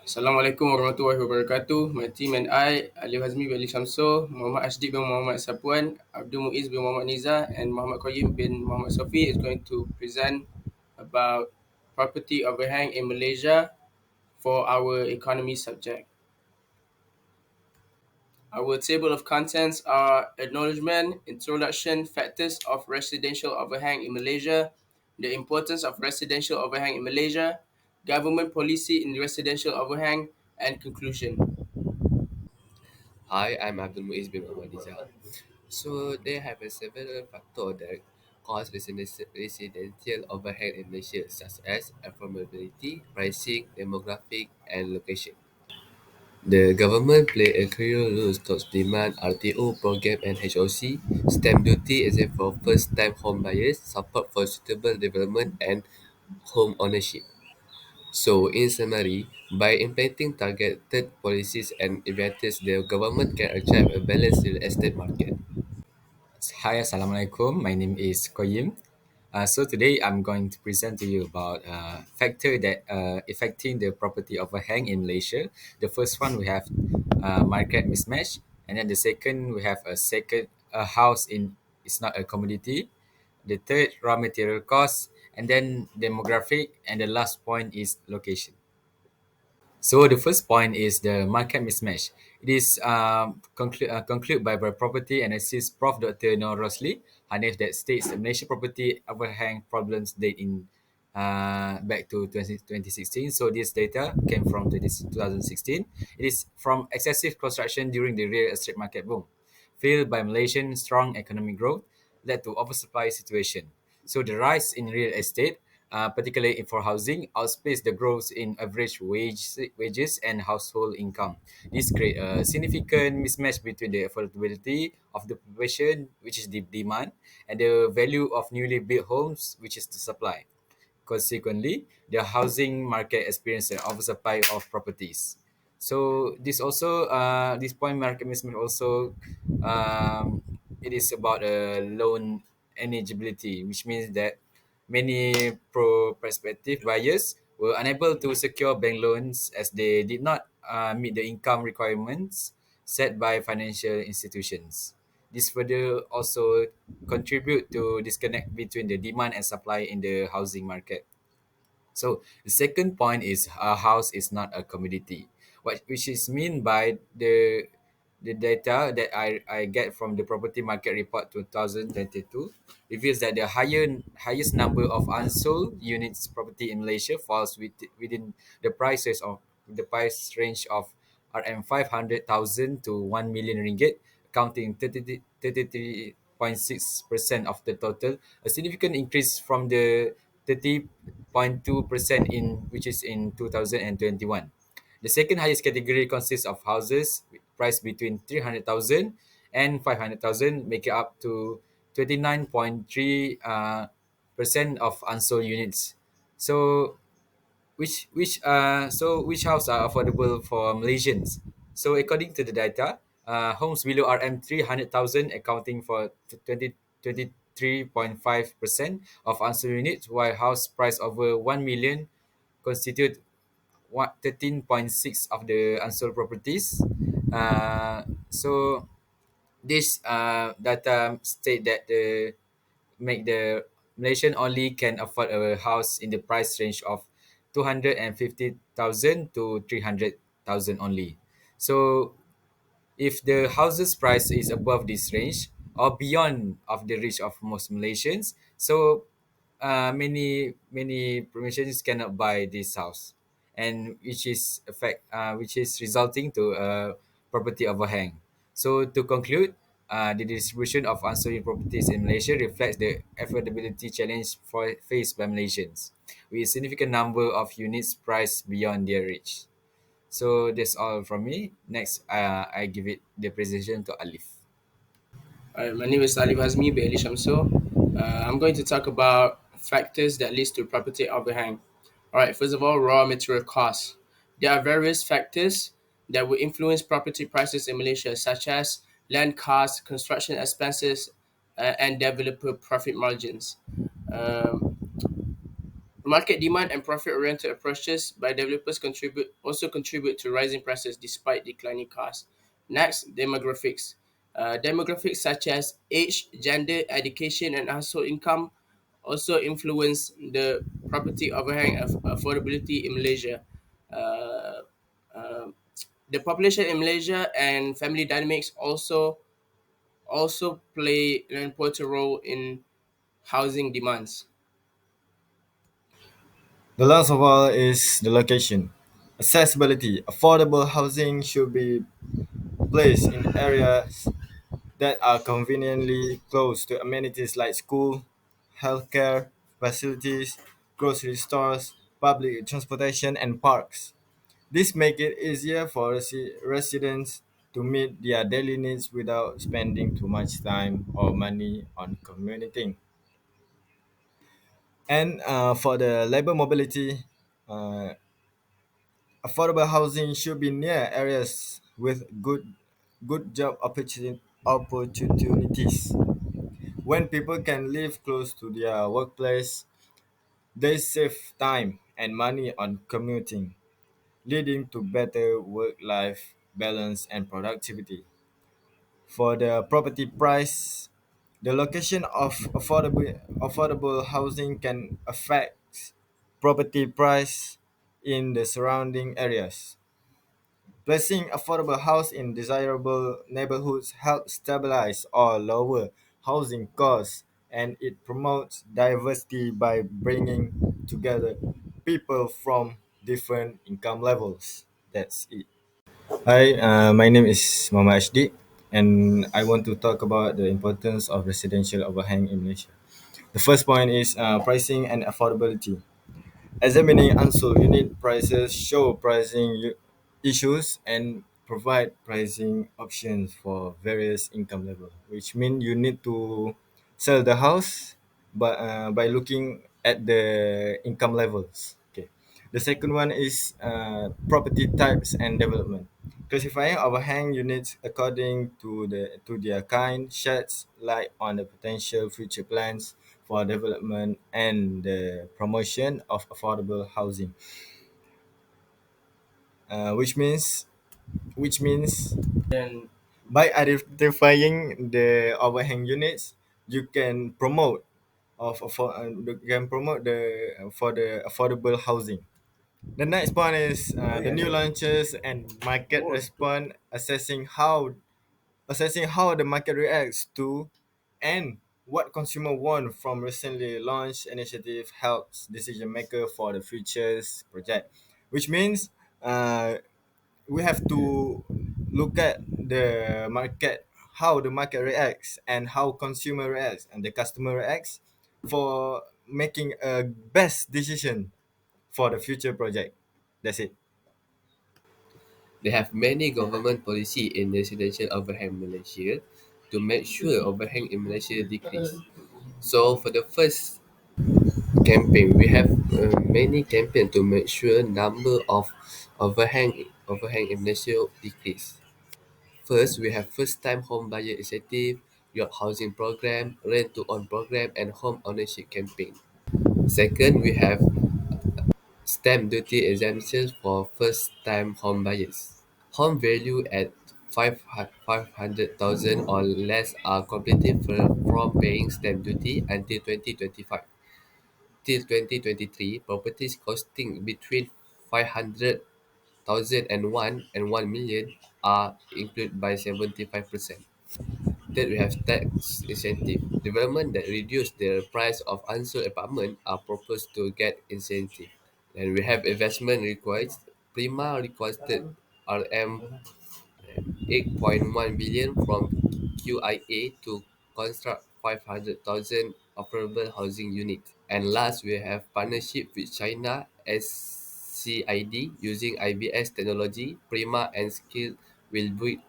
Assalamualaikum warahmatullahi wabarakatuh. My team and I, Ali Hazmi bin Ali Shamso, Muhammad Ashdik bin Muhammad Sapuan, Abdul Muiz bin Muhammad Niza, and Muhammad Qayyim bin Muhammad Sofi is going to present about property overhang in Malaysia for our economy subject. Our table of contents are acknowledgement, introduction, factors of residential overhang in Malaysia, the importance of residential overhang in Malaysia, government policy in residential overhang, and conclusion. Hi, I'm Abdul Muiz bin Muhammad. So they have a several factors that cause residential overhead in Malaysia, such as affordability, pricing, demographic, and location. The government play a crucial role towards demand RTO program and HOC, stamp duty is for first-time home buyers, support for suitable development and home ownership. So, in summary, by implementing targeted policies and initiatives, the government can achieve a balanced real estate market. Hi, Assalamualaikum. My name is Koyim. So today I'm going to present to you about factor that affecting the property overhang in Malaysia. The first one we have market mismatch, and then the second we have a house in it's not a commodity. The third raw material cost, and then demographic, and the last point is location. So the first point is the market mismatch. It is concluded by property analysis Prof. Dr. Noor Rosli, Hanif, that states the Malaysia property overhang problems date in back to 2016. So this data came from 2016. It is from excessive construction during the real estate market boom, fueled by Malaysian strong economic growth, led to oversupply situation. So the rise in real estate, particularly for housing, outpaced the growth in wages and household income. This create a significant mismatch between the affordability of the population, which is the demand, and the value of newly built homes, which is the supply. Consequently, the housing market experienced an oversupply of properties. So this point market mismatch also it is about a loan eligibility, which means that many prospective buyers were unable to secure bank loans as they did not meet the income requirements set by financial institutions. This further also contribute to disconnect between the demand and supply in the housing market. So the second point is a house is not a commodity. What which is mean by the data that I get from the property market report 2022 reveals that the highest number of unsold units property in Malaysia falls within the price range of RM 500,000 to 1 million ringgit, accounting 33.6% of the total, a significant increase from the 30.2% in which is in 2021. The second highest category consists of houses priced between 300,000 and 500,000, making up to 29.3 percent of unsold units. So which house are affordable for Malaysians? So according to the data, homes below RM 300,000 accounting for 23.5% of unsold units, while house price over 1 million constitute 13.6 of the unsold properties. So this data state that the make the Malaysian only can afford a house in the price range of 250,000 to 300,000 only. So if the houses price is above this range or beyond of the reach of most Malaysians, so many Malaysians cannot buy this house, and which is resulting to a property overhang. So to conclude, the distribution of unsold properties in Malaysia reflects the affordability challenge faced by Malaysians, with a significant number of units priced beyond their reach. So that's all from me. Next, I give it the presentation to Alif. Alright, my name is Ali Hazmi bin Ali Shamso. I'm going to talk about factors that leads to property overhang. Alright, first of all, raw material costs. There are various factors that will influence property prices in Malaysia, such as land costs, construction expenses, and developer profit margins. Um, Market demand and profit-oriented approaches by developers contribute to rising prices despite declining costs. Next, demographics. Demographics such as age, gender, education, and household income also influence the property overhang of affordability in Malaysia. Uh, uh, the population in Malaysia and family dynamics also play an important role in housing demands. The last of all is the location. Accessibility. Affordable housing should be placed in areas that are conveniently close to amenities like school, healthcare facilities, grocery stores, public transportation, and parks. This make it easier for residents to meet their daily needs without spending too much time or money on commuting. And for the labor mobility, uh, affordable housing should be near areas with good job opportunities. When people can live close to their workplace, they save time and money on commuting, leading to better work-life balance and productivity. For the property price, the location of affordable housing can affect property price in the surrounding areas. Placing affordable house in desirable neighborhoods helps stabilize or lower housing costs, and it promotes diversity by bringing together people from different income levels. That's it. Hi, my name is Mama Ashdi, and I want to talk about the importance of residential overhang in Malaysia. The first point is pricing and affordability. Examining unsold unit prices show issues and provide pricing options for various income level, which means you need to sell the house by looking at the income levels. Okay. The second one is property types and development. Classifying overhang units according to their kind sheds light on the potential future plans for development and the promotion of affordable housing, uh, which means which means Then by identifying the overhang units, you can promote you can promote the for the affordable housing. The next point is the new launches and market response, assessing how the market reacts to and what consumer want from recently launched initiative helps decision maker for the futures project, which means uh, we have to look at the market, how the market reacts and how consumer reacts and the customer reacts for making a best decision for the future project. That's it. They have many government policy in residential overhang Malaysia to make sure overhang in Malaysia decrease. So for the first campaign, we have many campaign to make sure number of overhang in Malaysia decrease. First, we have first time home buyer initiative, your housing program, rent to own program, and home ownership campaign. Second, we have stamp duty exemptions for first time home buyers. Home value at 500,000 or less are completely from paying stamp duty until 2025. Till 2023, properties costing between 500,000 and 1 million are included by 75%. Then we have tax incentive. Development that reduce the price of unsold apartment are proposed to get incentive. And we have investment required. Prima requested RM 8.1 billion from QIA to construct 500,000 affordable housing units. And last, we have partnership with China SCID using IBS technology. Prima and Skill will build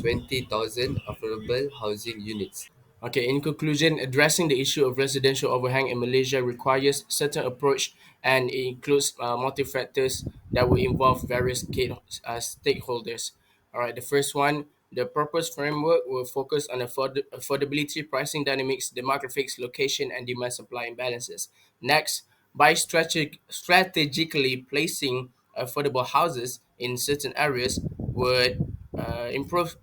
20,000 affordable housing units. Okay, in conclusion, addressing the issue of residential overhang in Malaysia requires certain approach and it includes multi factors that will involve various stakeholders. All right, the first one, The purpose framework will focus on affordability, pricing dynamics, demographics, location, and demand supply imbalances. Next, by strategically placing affordable houses in certain areas would improve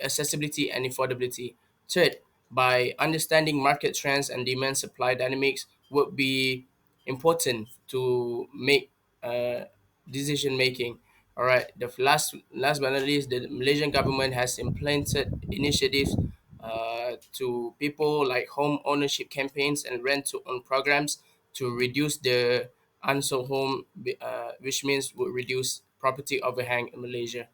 accessibility and affordability. Third, by understanding market trends and demand supply dynamics would be important to make uh, decision making. All right. The last but not least, the Malaysian government has implemented initiatives to people like home ownership campaigns and rent to own programs to reduce the unsold home, which means would reduce property overhang in Malaysia.